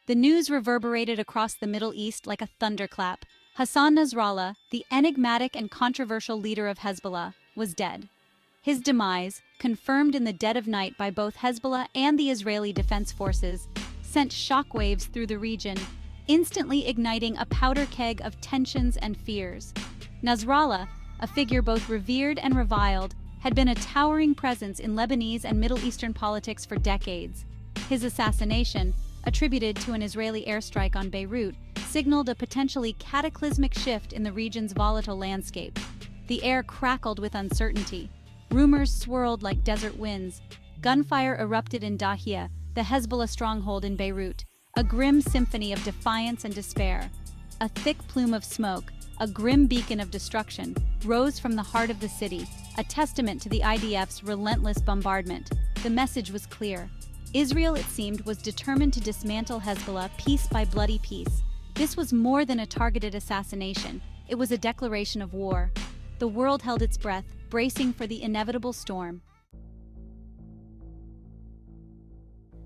The news reverberated across the Middle East like a thunderclap. Hassan Nasrallah, the enigmatic and controversial leader of Hezbollah, was dead. His demise, confirmed in the dead of night by both Hezbollah and the Israeli Defense Forces, sent shockwaves through the region, instantly igniting a powder keg of tensions and fears. Nasrallah, a figure both revered and reviled, had been a towering presence in Lebanese and Middle Eastern politics for decades. His assassination, attributed to an Israeli airstrike on Beirut, signaled a potentially cataclysmic shift in the region's volatile landscape. The air crackled with uncertainty. Rumors swirled like desert winds. Gunfire erupted in Dahia, the Hezbollah stronghold in Beirut, a grim symphony of defiance and despair. A thick plume of smoke, a grim beacon of destruction, rose from the heart of the city, a testament to the IDF's relentless bombardment. The message was clear. Israel, it seemed, was determined to dismantle Hezbollah piece by bloody piece. This was more than a targeted assassination. It was a declaration of war. The world held its breath, bracing for the inevitable storm.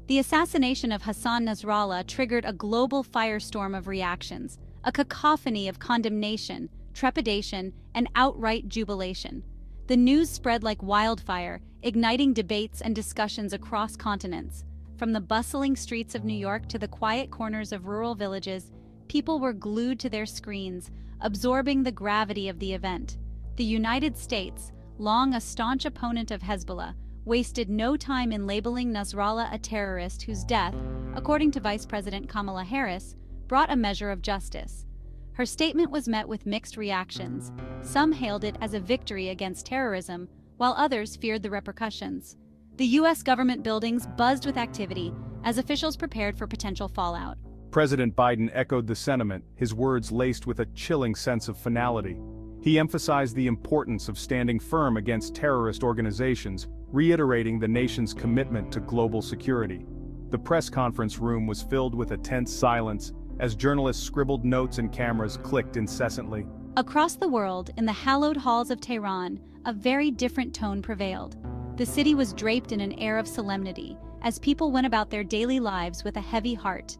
The assassination of Hassan Nasrallah triggered a global firestorm of reactions, a cacophony of condemnation, trepidation, and outright jubilation. The news spread like wildfire, igniting debates and discussions across continents. From the bustling streets of New York to the quiet corners of rural villages, people were glued to their screens, absorbing the gravity of the event. The United States, long a staunch opponent of Hezbollah, wasted no time in labeling Nasrallah a terrorist whose death, according to Vice President Kamala Harris, brought a measure of justice. Her statement was met with mixed reactions. Some hailed it as a victory against terrorism, while others feared the repercussions. The U.S. government buildings buzzed with activity as officials prepared for potential fallout. President Biden echoed the sentiment, his words laced with a chilling sense of finality. He emphasized the importance of standing firm against terrorist organizations, reiterating the nation's commitment to global security. The press conference room was filled with a tense silence as journalists scribbled notes and cameras clicked incessantly. Across the world, in the hallowed halls of Tehran, a very different tone prevailed. The city was draped in an air of solemnity, as people went about their daily lives with a heavy heart.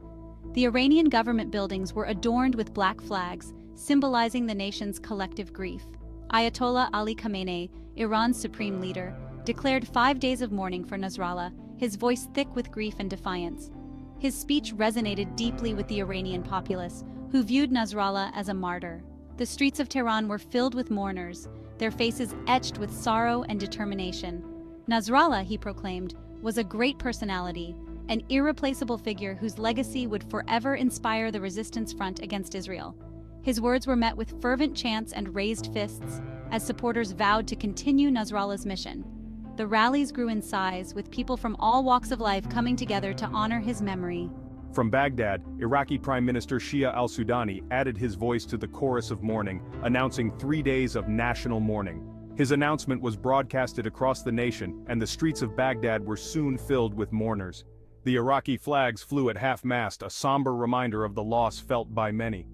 The Iranian government buildings were adorned with black flags, symbolizing the nation's collective grief. Ayatollah Ali Khamenei, Iran's supreme leader, declared 5 days of mourning for Nasrallah, his voice thick with grief and defiance. His speech resonated deeply with the Iranian populace, who viewed Nasrallah as a martyr. The streets of Tehran were filled with mourners, their faces etched with sorrow and determination. Nasrallah, he proclaimed, was a great personality, an irreplaceable figure whose legacy would forever inspire the resistance front against Israel. His words were met with fervent chants and raised fists, as supporters vowed to continue Nasrallah's mission. The rallies grew in size, with people from all walks of life coming together to honor his memory. From Baghdad, Iraqi Prime Minister Shia al-Sudani added his voice to the chorus of mourning, announcing 3 days of national mourning. His announcement was broadcasted across the nation, and the streets of Baghdad were soon filled with mourners. The Iraqi flags flew at half-mast, a somber reminder of the loss felt by many.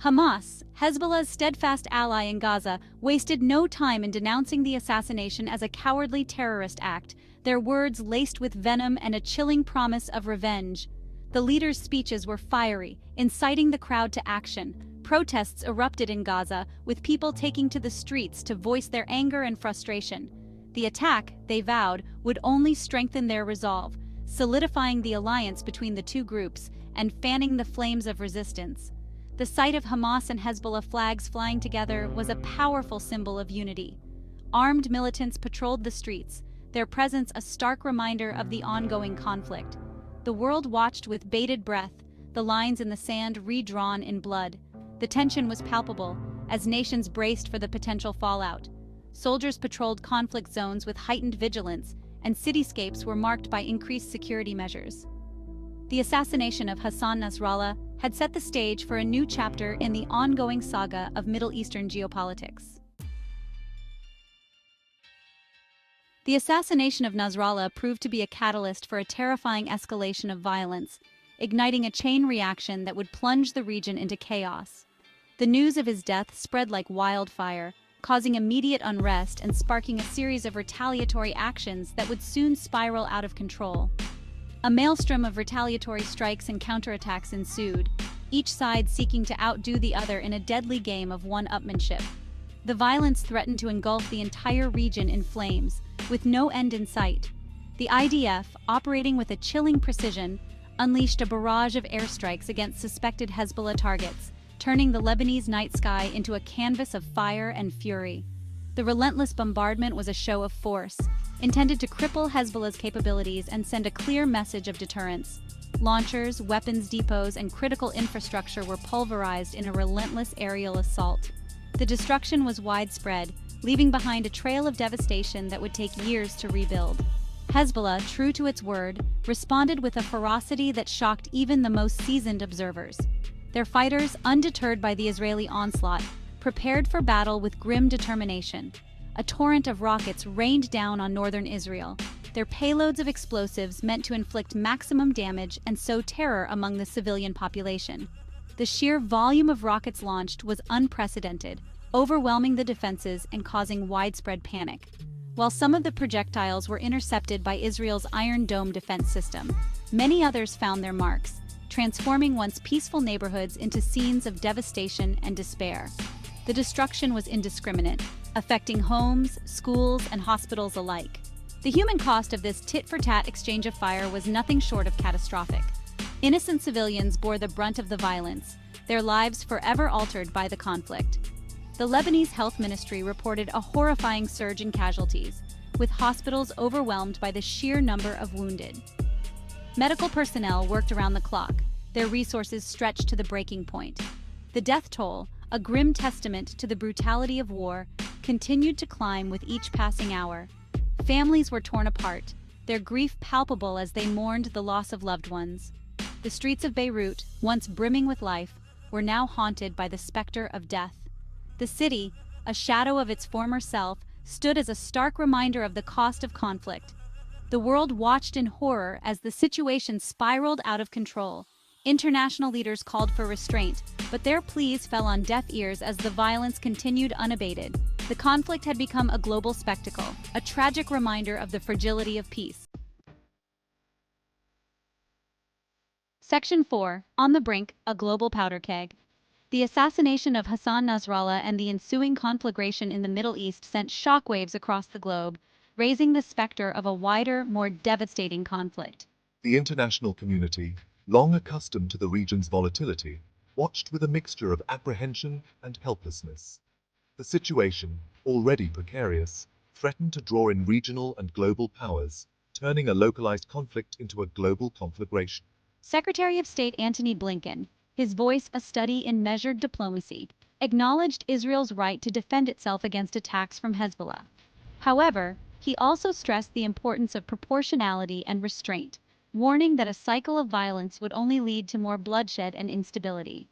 Hamas, Hezbollah's steadfast ally in Gaza, wasted no time in denouncing the assassination as a cowardly terrorist act, their words laced with venom and a chilling promise of revenge. The leaders' speeches were fiery, inciting the crowd to action. Protests erupted in Gaza, with people taking to the streets to voice their anger and frustration. The attack, they vowed, would only strengthen their resolve, solidifying the alliance between the two groups and fanning the flames of resistance. The sight of Hamas and Hezbollah flags flying together was a powerful symbol of unity. Armed militants patrolled the streets, their presence a stark reminder of the ongoing conflict. The world watched with bated breath, the lines in the sand redrawn in blood. The tension was palpable, as nations braced for the potential fallout. Soldiers patrolled conflict zones with heightened vigilance, and cityscapes were marked by increased security measures. The assassination of Hassan Nasrallah had set the stage for a new chapter in the ongoing saga of Middle Eastern geopolitics. The assassination of Nasrallah proved to be a catalyst for a terrifying escalation of violence, igniting a chain reaction that would plunge the region into chaos. The news of his death spread like wildfire, causing immediate unrest and sparking a series of retaliatory actions that would soon spiral out of control. A maelstrom of retaliatory strikes and counterattacks ensued, each side seeking to outdo the other in a deadly game of one-upmanship. The violence threatened to engulf the entire region in flames, with no end in sight. The IDF, operating with a chilling precision, unleashed a barrage of airstrikes against suspected Hezbollah targets, turning the Lebanese night sky into a canvas of fire and fury. The relentless bombardment was a show of force, intended to cripple Hezbollah's capabilities and send a clear message of deterrence. Launchers, weapons depots, and critical infrastructure were pulverized in a relentless aerial assault. The destruction was widespread, leaving behind a trail of devastation that would take years to rebuild. Hezbollah, true to its word, responded with a ferocity that shocked even the most seasoned observers. Their fighters, undeterred by the Israeli onslaught, prepared for battle with grim determination. A torrent of rockets rained down on northern Israel, their payloads of explosives meant to inflict maximum damage and sow terror among the civilian population. The sheer volume of rockets launched was unprecedented, overwhelming the defenses and causing widespread panic. While some of the projectiles were intercepted by Israel's Iron Dome defense system, many others found their marks, transforming once peaceful neighborhoods into scenes of devastation and despair. The destruction was indiscriminate, affecting homes, schools, and hospitals alike. The human cost of this tit-for-tat exchange of fire was nothing short of catastrophic. Innocent civilians bore the brunt of the violence, their lives forever altered by the conflict. The Lebanese Health Ministry reported a horrifying surge in casualties, with hospitals overwhelmed by the sheer number of wounded. Medical personnel worked around the clock, their resources stretched to the breaking point. The death toll, a grim testament to the brutality of war, continued to climb with each passing hour. Families were torn apart, their grief palpable as they mourned the loss of loved ones. The streets of Beirut, once brimming with life, were now haunted by the specter of death. The city, a shadow of its former self, stood as a stark reminder of the cost of conflict. The world watched in horror as the situation spiraled out of control. International leaders called for restraint, but their pleas fell on deaf ears as the violence continued unabated. The conflict had become a global spectacle, a tragic reminder of the fragility of peace. Section 4. On the Brink, a Global Powder Keg. The assassination of Hassan Nasrallah and the ensuing conflagration in the Middle East sent shockwaves across the globe, raising the specter of a wider, more devastating conflict. The international community, long accustomed to the region's volatility, watched with a mixture of apprehension and helplessness. The situation, already precarious, threatened to draw in regional and global powers, turning a localized conflict into a global conflagration. Secretary of State Antony Blinken, his voice a study in measured diplomacy, acknowledged Israel's right to defend itself against attacks from Hezbollah. However, he also stressed the importance of proportionality and restraint, warning that a cycle of violence would only lead to more bloodshed and instability.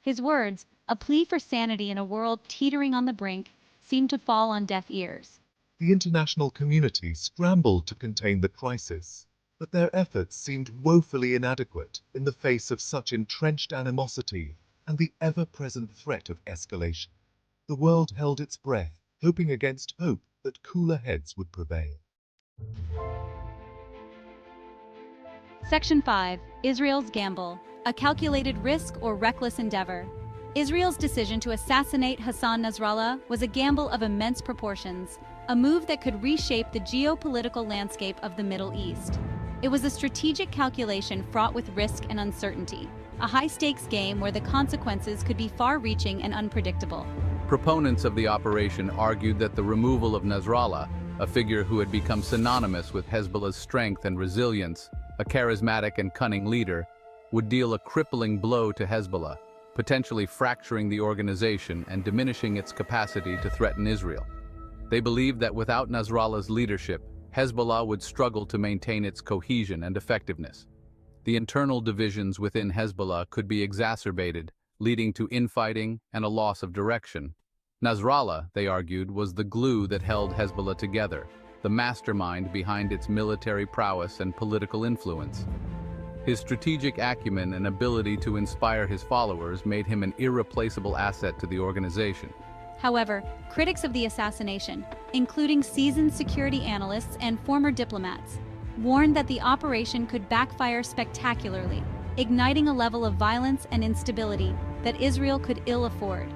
His words, a plea for sanity in a world teetering on the brink, seemed to fall on deaf ears. The international community scrambled to contain the crisis, but their efforts seemed woefully inadequate in the face of such entrenched animosity and the ever-present threat of escalation. The world held its breath, hoping against hope that cooler heads would prevail. Section 5. Israel's Gamble, a calculated risk or reckless endeavor. Israel's decision to assassinate Hassan Nasrallah was a gamble of immense proportions, a move that could reshape the geopolitical landscape of the Middle East. It was a strategic calculation fraught with risk and uncertainty, a high-stakes game where the consequences could be far-reaching and unpredictable. Proponents of the operation argued that the removal of Nasrallah, a figure who had become synonymous with Hezbollah's strength and resilience, a charismatic and cunning leader, would deal a crippling blow to Hezbollah, potentially fracturing the organization and diminishing its capacity to threaten Israel. They believed that without Nasrallah's leadership, Hezbollah would struggle to maintain its cohesion and effectiveness. The internal divisions within Hezbollah could be exacerbated, leading to infighting and a loss of direction. Nasrallah, they argued, was the glue that held Hezbollah together, the mastermind behind its military prowess and political influence. His strategic acumen and ability to inspire his followers made him an irreplaceable asset to the organization. However, critics of the assassination, including seasoned security analysts and former diplomats, warned that the operation could backfire spectacularly, igniting a level of violence and instability that Israel could ill afford.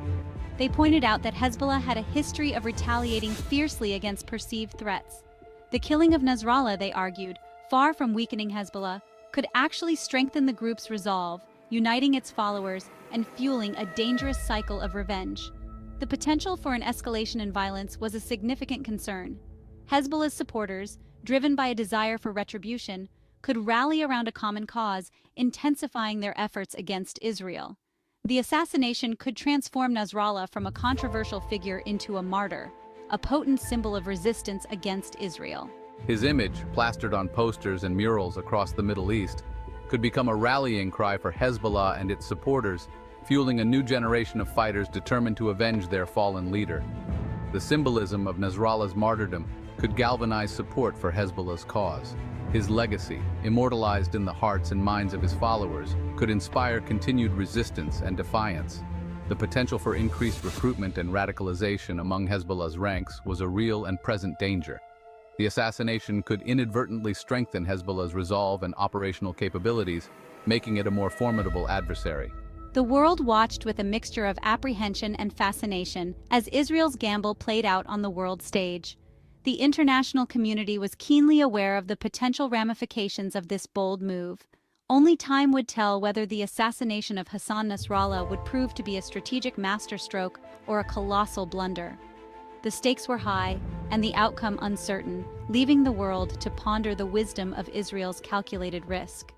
They pointed out that Hezbollah had a history of retaliating fiercely against perceived threats. The killing of Nasrallah, they argued, far from weakening Hezbollah, could actually strengthen the group's resolve, uniting its followers and fueling a dangerous cycle of revenge. The potential for an escalation in violence was a significant concern. Hezbollah's supporters, driven by a desire for retribution, could rally around a common cause, intensifying their efforts against Israel. The assassination could transform Nasrallah from a controversial figure into a martyr, a potent symbol of resistance against Israel. His image, plastered on posters and murals across the Middle East, could become a rallying cry for Hezbollah and its supporters, fueling a new generation of fighters determined to avenge their fallen leader. The symbolism of Nasrallah's martyrdom could galvanize support for Hezbollah's cause. His legacy, immortalized in the hearts and minds of his followers, could inspire continued resistance and defiance. The potential for increased recruitment and radicalization among Hezbollah's ranks was a real and present danger. The assassination could inadvertently strengthen Hezbollah's resolve and operational capabilities, making it a more formidable adversary. The world watched with a mixture of apprehension and fascination as Israel's gamble played out on the world stage. The international community was keenly aware of the potential ramifications of this bold move. Only time would tell whether the assassination of Hassan Nasrallah would prove to be a strategic masterstroke or a colossal blunder. The stakes were high, and the outcome uncertain, leaving the world to ponder the wisdom of Israel's calculated risk.